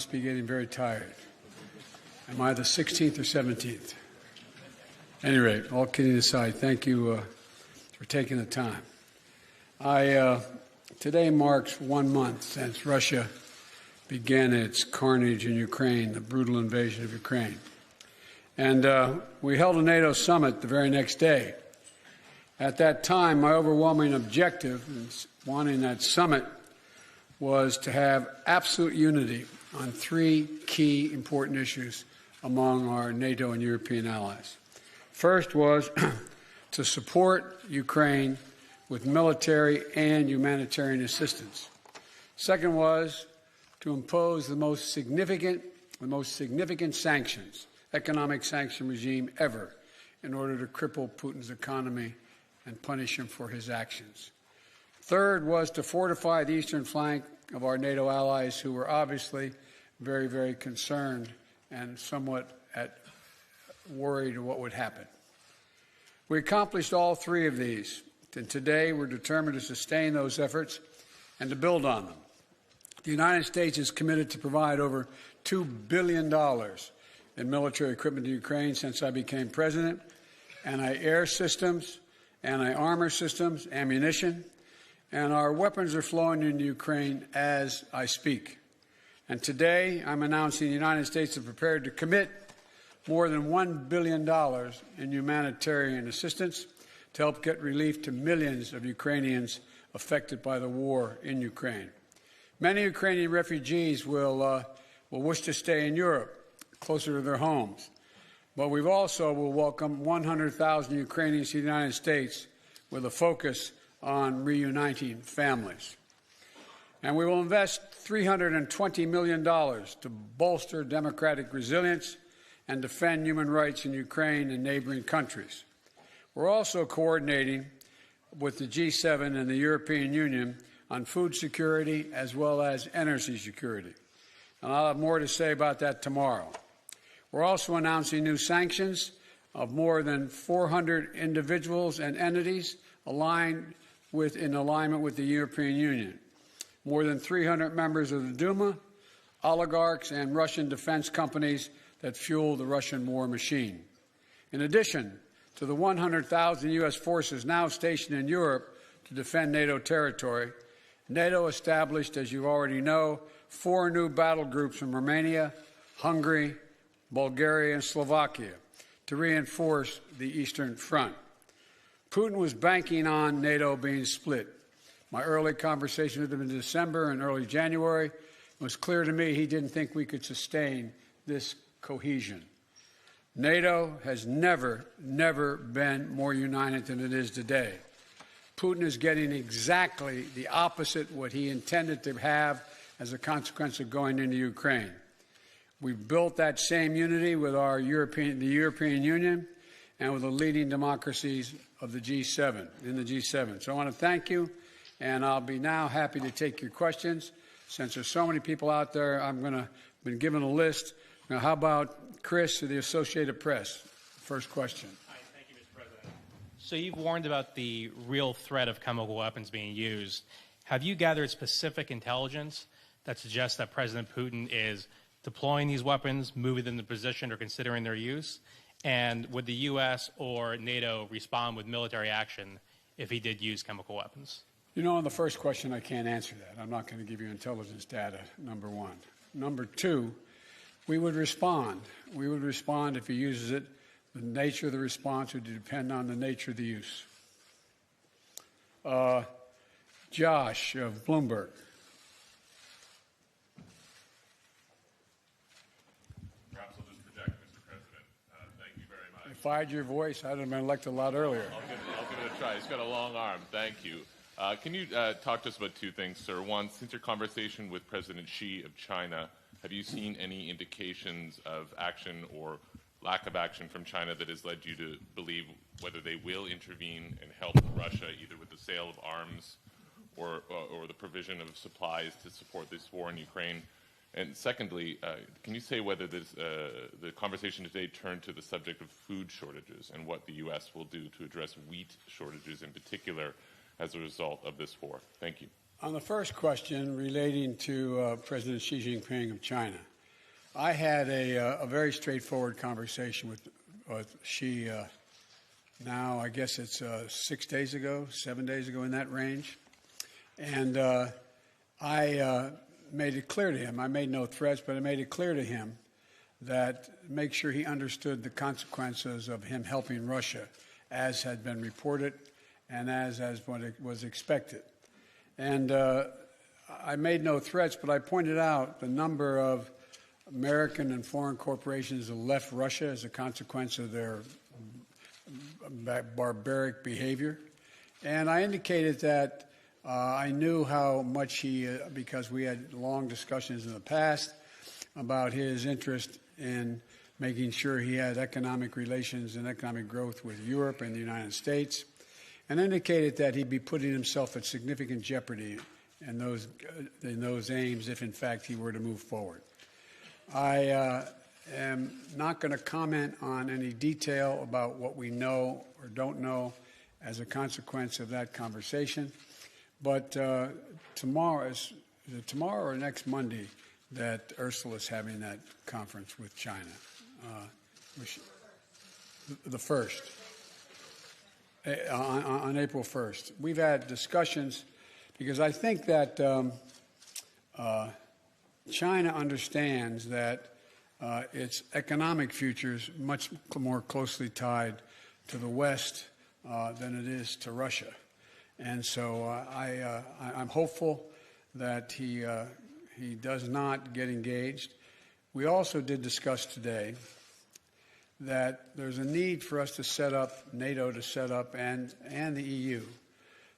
Must be getting very tired. Am I the 16th or 17th? At any rate, all kidding aside, thank you for taking the time. Today marks 1 month since Russia began its carnage in Ukraine, the brutal invasion of Ukraine. And we held a NATO summit the very next day. At that time, my overwhelming objective in wanting that summit was to have absolute unity on 3 key important issues among our NATO and European allies. First was to support Ukraine with military and humanitarian assistance. Second was to impose the most significant sanctions, economic sanction regime ever, in order to cripple Putin's economy and punish him for his actions. Third was to fortify the eastern flank of our NATO allies, who were obviously very, very concerned and somewhat worried what would happen. We accomplished all 3 of these, and today we're determined to sustain those efforts and to build on them. The United States is committed to provide over $2 billion in military equipment to Ukraine since I became president: anti-air systems, anti-armor systems, ammunition, and our weapons are flowing into Ukraine as I speak. And today I'm announcing the United States is prepared to commit more than $1 billion in humanitarian assistance to help get relief to millions of Ukrainians affected by the war in Ukraine. Many Ukrainian refugees will wish to stay in Europe, closer to their homes. But we also will welcome 100,000 Ukrainians to the United States with a focus on reuniting families. And we will invest $320 million to bolster democratic resilience and defend human rights in Ukraine and neighboring countries. We're also coordinating with the G7 and the European Union on food security as well as energy security. And I'll have more to say about that tomorrow. We're also announcing new sanctions of more than 400 individuals and entities in alignment with the European Union. More than 300 members of the Duma, oligarchs, and Russian defense companies that fuel the Russian war machine. In addition to the 100,000 U.S. forces now stationed in Europe to defend NATO territory, NATO established, as you already know, 4 new battle groups from Romania, Hungary, Bulgaria, and Slovakia to reinforce the Eastern Front. Putin was banking on NATO being split. My early conversation with him in December and early January, it was clear to me he didn't think we could sustain this cohesion. NATO has never been more united than it is today. Putin is getting exactly the opposite what he intended to have as a consequence of going into Ukraine. We've built that same unity with the European Union and with the leading democracies of the G7, in the G7. So I want to thank you, and I'll be now happy to take your questions. Since there's so many people out there, been given a list. Now, how about Chris of the Associated Press? First question. Hi, thank you, Mr. President. So you've warned about the real threat of chemical weapons being used. Have you gathered specific intelligence that suggests that President Putin is deploying these weapons, moving them to position, or considering their use? And would the U.S. or NATO respond with military action if he did use chemical weapons? You know, on the first question, I can't answer that. I'm not going to give you intelligence data, number one. Number two, we would respond. We would respond if he uses it. The nature of the response would depend on the nature of the use. Josh of Bloomberg. Perhaps I'll just project, Mr. President. Thank you very much. If I had your voice, I'd have been elected a lot earlier. I'll give it a try. He's got a long arm. Thank you. Can you talk to us about 2 things, sir? One, since your conversation with President Xi of China, have you seen any indications of action or lack of action from China that has led you to believe whether they will intervene and help Russia either with the sale of arms or the provision of supplies to support this war in Ukraine? And secondly, can you say whether the conversation today turned to the subject of food shortages and what the U.S. will do to address wheat shortages in particular as a result of this war? Thank you. On the first question relating to President Xi Jinping of China, I had a very straightforward conversation with Xi now, I guess it's 6 days ago, 7 days ago, in that range. And I made it clear to him, I made no threats, but I made it clear to him that make sure he understood the consequences of him helping Russia, as had been reported and as what it was expected. And I made no threats, but I pointed out the number of American and foreign corporations that left Russia as a consequence of their barbaric behavior. And I indicated that I knew how much he, because we had long discussions in the past about his interest in making sure he had economic relations and economic growth with Europe and the United States, and indicated that he'd be putting himself at significant jeopardy in those aims if, in fact, he were to move forward. I am not going to comment on any detail about what we know or don't know as a consequence of that conversation. But tomorrow or next Monday that Ursula is having that conference with China. The 1st, on April 1st. We've had discussions because I think that China understands that its economic future is much more closely tied to the West than it is to Russia. And so I'm hopeful that he does not get engaged. We also did discuss today that there's a need for us to set up, NATO to set up, and the EU,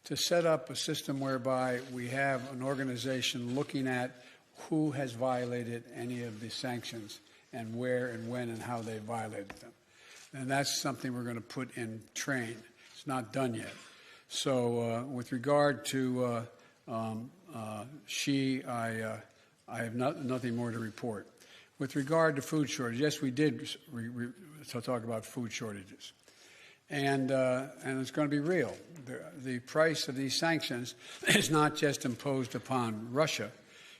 to set up a system whereby we have an organization looking at who has violated any of the sanctions and where and when and how they violated them. And that's something we're going to put in train. It's not done yet. So with regard to Xi, I have nothing more to report. With regard to food shortage, yes, we did talk about food shortages. And it's going to be real. The price of these sanctions is not just imposed upon Russia.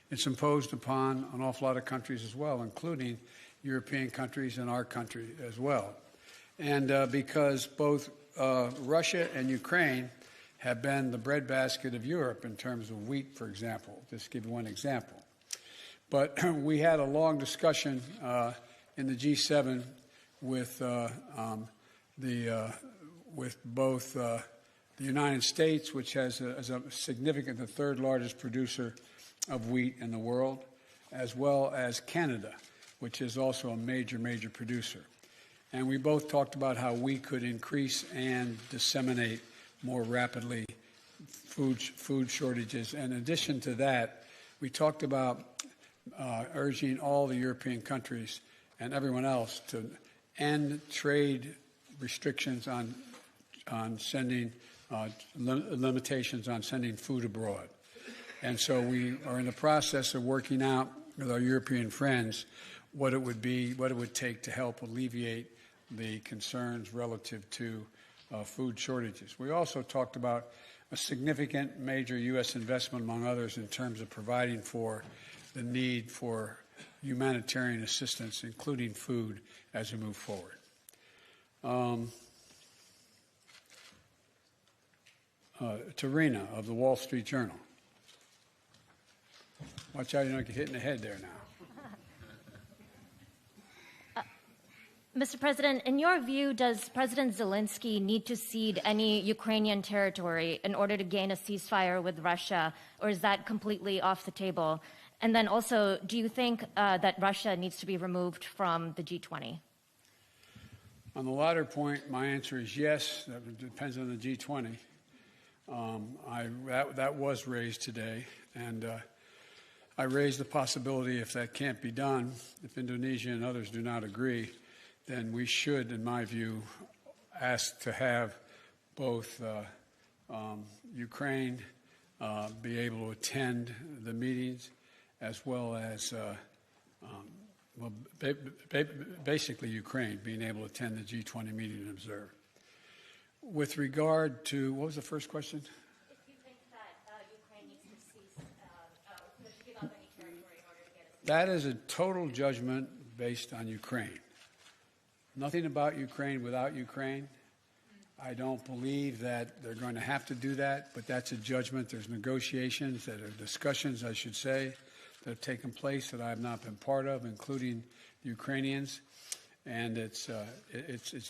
It's imposed upon an awful lot of countries as well, including European countries and our country as well. And because both Russia and Ukraine have been the breadbasket of Europe in terms of wheat, for example, just to give you one example. But we had a long discussion in the G7 with both the United States, which has a significant, the third largest producer of wheat in the world, as well as Canada, which is also a major, major producer. And we both talked about how we could increase and disseminate more rapidly food shortages. And in addition to that, we talked about urging all the European countries and everyone else to end trade restrictions on sending limitations on sending food abroad. And so we are in the process of working out with our European friends what it would take to help alleviate the concerns relative to food shortages. We also talked about a significant major U.S. investment, among others, in terms of providing for the need for humanitarian assistance, including food, as we move forward. Tarina of the Wall Street Journal. Watch out, you don't get hit in the head there now. Mr. President, in your view, does President Zelensky need to cede any Ukrainian territory in order to gain a ceasefire with Russia, or is that completely off the table? And then also, do you think that Russia needs to be removed from the G20? On the latter point, my answer is yes. That depends on the G20. That was raised today, and I raised the possibility, if that can't be done, if Indonesia and others do not agree, then we should, in my view, ask to have both Ukraine be able to attend the meetings, as well as basically Ukraine being able to attend the G20 meeting and observe. With regard to, what was the first question? If you think that Ukraine needs to cease, give up any territory in order to get a ceasefire. that is a total judgment based on Ukraine. Nothing about Ukraine without Ukraine. I don't believe that they're going to have to do that, but that's a judgment. There's negotiations, that are discussions, I should say, that have taken place that I have not been part of, including the Ukrainians, and it's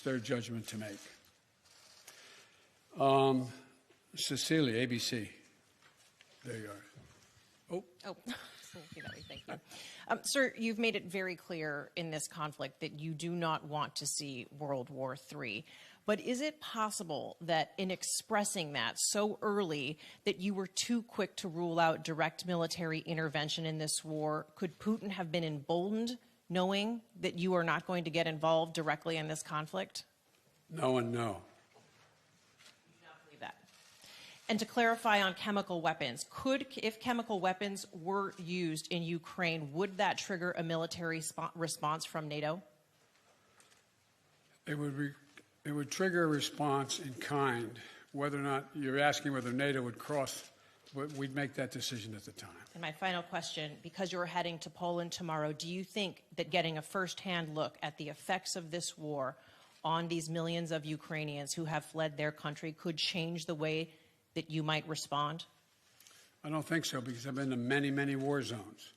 their judgment to make. Cecilia, ABC. There you are. Oh, thank you. Sir, you've made it very clear in this conflict that you do not want to see World War III. But is it possible that in expressing that so early that you were too quick to rule out direct military intervention in this war? Could Putin have been emboldened knowing that you are not going to get involved directly in this conflict? No and no. And to clarify on chemical weapons, if chemical weapons were used in Ukraine, would that trigger a military response from NATO? It would trigger a response in kind. Whether or not you're asking whether NATO would cross, we'd make that decision at the time. And my final question, because you're heading to Poland tomorrow, do you think that getting a first-hand look at the effects of this war on these millions of Ukrainians who have fled their country could change the way that you might respond? I don't think so, because I've been to many, many war zones.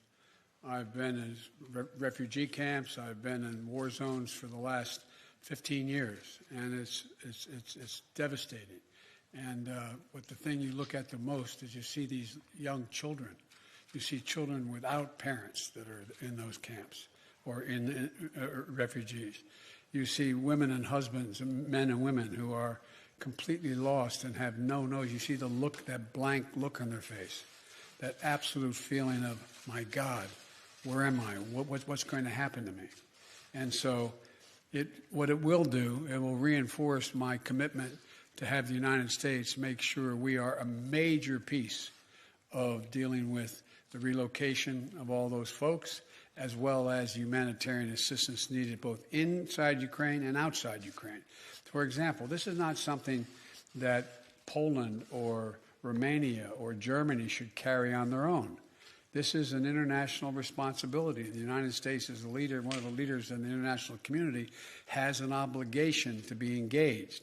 I've been in refugee camps. I've been in war zones for the last 15 years, and it's devastating. And but the thing you look at the most is you see these young children. You see children without parents that are in those camps or in refugees. You see women and husbands, men and women who are completely lost and have no nose. You see the look, that blank look on their face, that absolute feeling of, my God, where am I? What's going to happen to me? And so what it will do, it will reinforce my commitment to have the United States make sure we are a major piece of dealing with the relocation of all those folks, as well as humanitarian assistance needed both inside Ukraine and outside Ukraine. For example, this is not something that Poland or Romania or Germany should carry on their own. This is an international responsibility. The United States, as a leader, one of the leaders in the international community, has an obligation to be engaged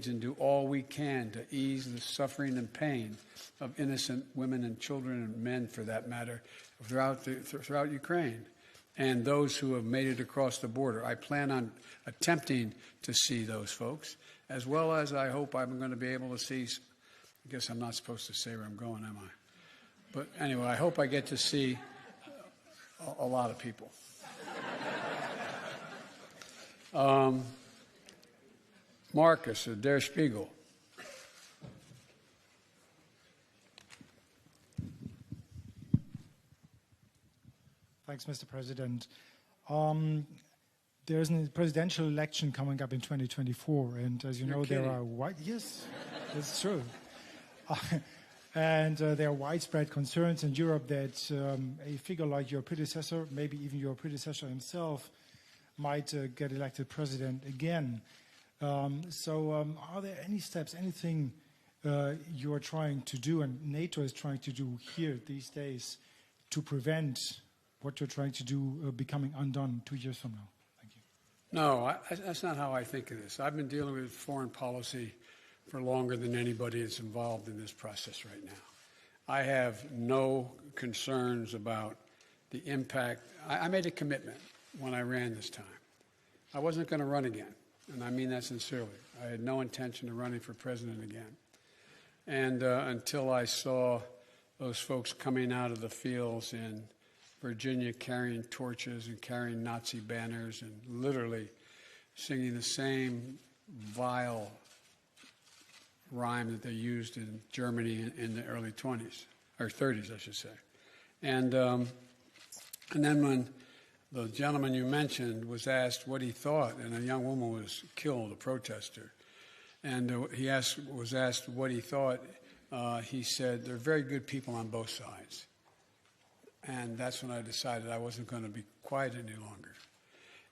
and do all we can to ease the suffering and pain of innocent women and children and men, for that matter, throughout Ukraine, and those who have made it across the border. I plan on attempting to see those folks, as well as I hope I'm going to be able to see, I guess I'm not supposed to say where I'm going, am I? But anyway, I hope I get to see a lot of people. Marcus, Der Spiegel. Thanks, Mr. President. There's a presidential election coming up in 2024, and as you know, kidding. there are yes, that's true. And there are widespread concerns in Europe that a figure like your predecessor, maybe even your predecessor himself, might get elected president again. So are there any steps, anything you are trying to do and NATO is trying to do here these days to prevent what you're trying to do becoming undone 2 years from now? Thank you. No, that's not how I think of this. I've been dealing with foreign policy for longer than anybody that's involved in this process right now. I have no concerns about the impact. I made a commitment when I ran this time. I wasn't going to run again, and I mean that sincerely. I had no intention of running for president again. And until I saw those folks coming out of the fields in Virginia carrying torches and carrying Nazi banners and literally singing the same vile rhyme that they used in Germany in the early 20s, or 30s, I should say. And then when the gentleman you mentioned was asked what he thought, and a young woman was killed, a protester, and he was asked what he thought, he said, "They're very good people on both sides." And that's when I decided I wasn't going to be quiet any longer.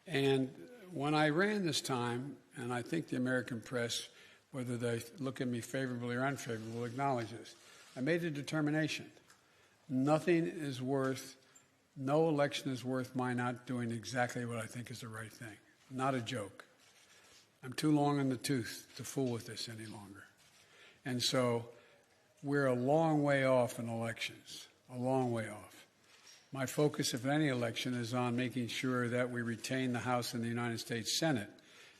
And when I ran this time, and I think the American press, whether they look at me favorably or unfavorably, will acknowledge this, I made a determination. Nothing is worth No election is worth my not doing exactly what I think is the right thing. Not a joke. I'm too long in the tooth to fool with this any longer. And so we're a long way off in elections, a long way off. My focus, if any election, is on making sure that we retain the House and the United States Senate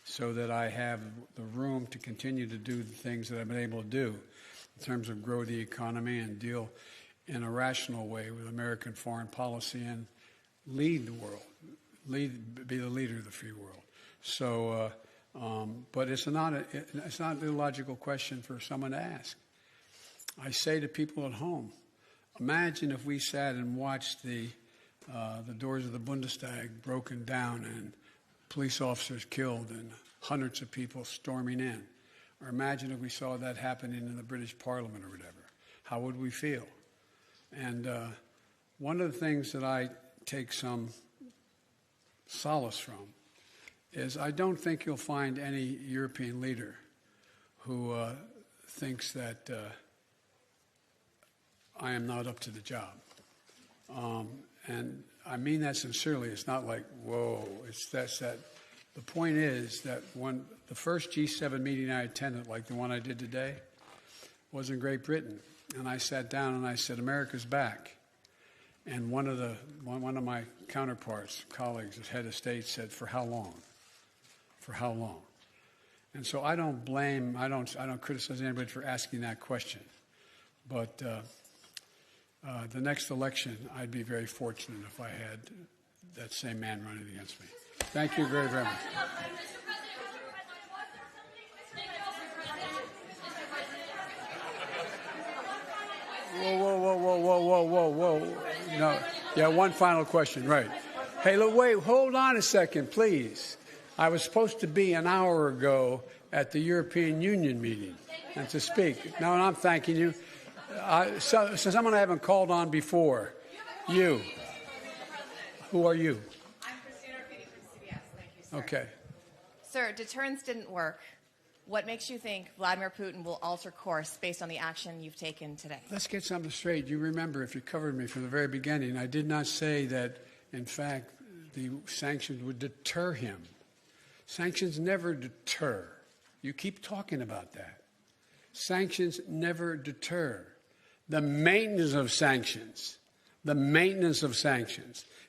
so that I have the room to continue to do the things that I've been able to do in terms of grow the economy and deal in a rational way with American foreign policy and lead the world, be the leader of the free world. So, but it's not an illogical question for someone to ask. I say to people at home, imagine if we sat and watched the doors of the Bundestag broken down and police officers killed and hundreds of people storming in. Or imagine if we saw that happening in the British Parliament or whatever. How would we feel? And one of the things that I take some solace from is I don't think you'll find any European leader who thinks that I am not up to the job. And I mean that sincerely. It's not like, whoa, it's that. The point is that when the first G7 meeting I attended, like the one I did today, was in Great Britain. And I sat down and I said, America's back. And one of my counterparts, colleagues, as head of state, said, for how long? For how long? And so I don't blame, I don't criticize anybody for asking that question. But the next election, I'd be very fortunate if I had that same man running against me. Thank you very, very much. Whoa. No. Yeah, one final question, right. Hey, look, wait, hold on a second, please. I was supposed to be an hour ago at the European Union meeting and to speak. No, I'm thanking you. So someone I haven't called on before. You. Who are you? I'm Christina Arcady from CBS. Thank you, sir. Okay. Sir, deterrence didn't work. What makes you think Vladimir Putin will alter course based on the action you've taken today? Let's get something straight. You remember, if you covered me from the very beginning, I did not say that, in fact, the sanctions would deter him. Sanctions never deter. You keep talking about that. Sanctions never deter. The maintenance of sanctions,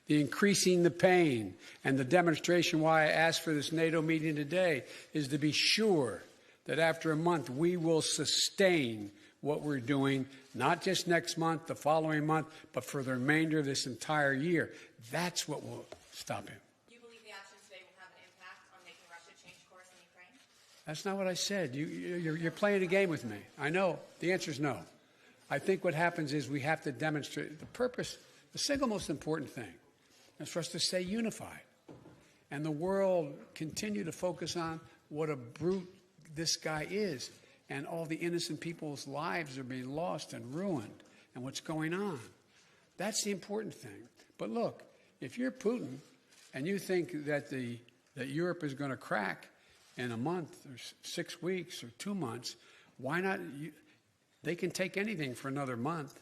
the increasing the pain, and the demonstration why I asked for this NATO meeting today is to be sure that after a month we will sustain what we're doing, not just next month, the following month, but for the remainder of this entire year. That's what will stop him. You believe the actions today will have an impact on making Russia change course in Ukraine? That's not what I said. You're playing a game with me. I know. The answer is no. I think what happens is we have to demonstrate the purpose. The single most important thing is for us to stay unified. And the world continue to focus on what a brute this guy is. And all the innocent people's lives are being lost and ruined and what's going on. That's the important thing. But look, if you're Putin and you think that that Europe is going to crack in a month or 6 weeks or 2 months, why not? They can take anything for another month,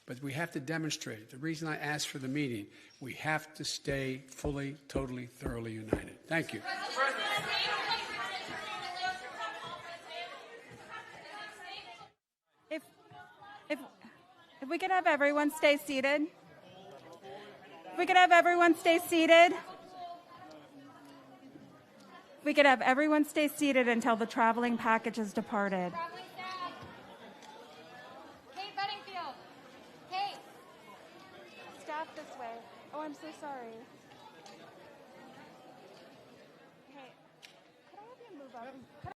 but we have to demonstrate. The reason I asked for the meeting, we have to stay fully, totally, thoroughly united. Thank you. If we could have everyone stay seated. If we could have everyone stay seated. If we could have everyone stay seated until the traveling package has departed. Kate Bedingfield. Kate. Staff this way. Oh, I'm so sorry. Hey, could I have you move up?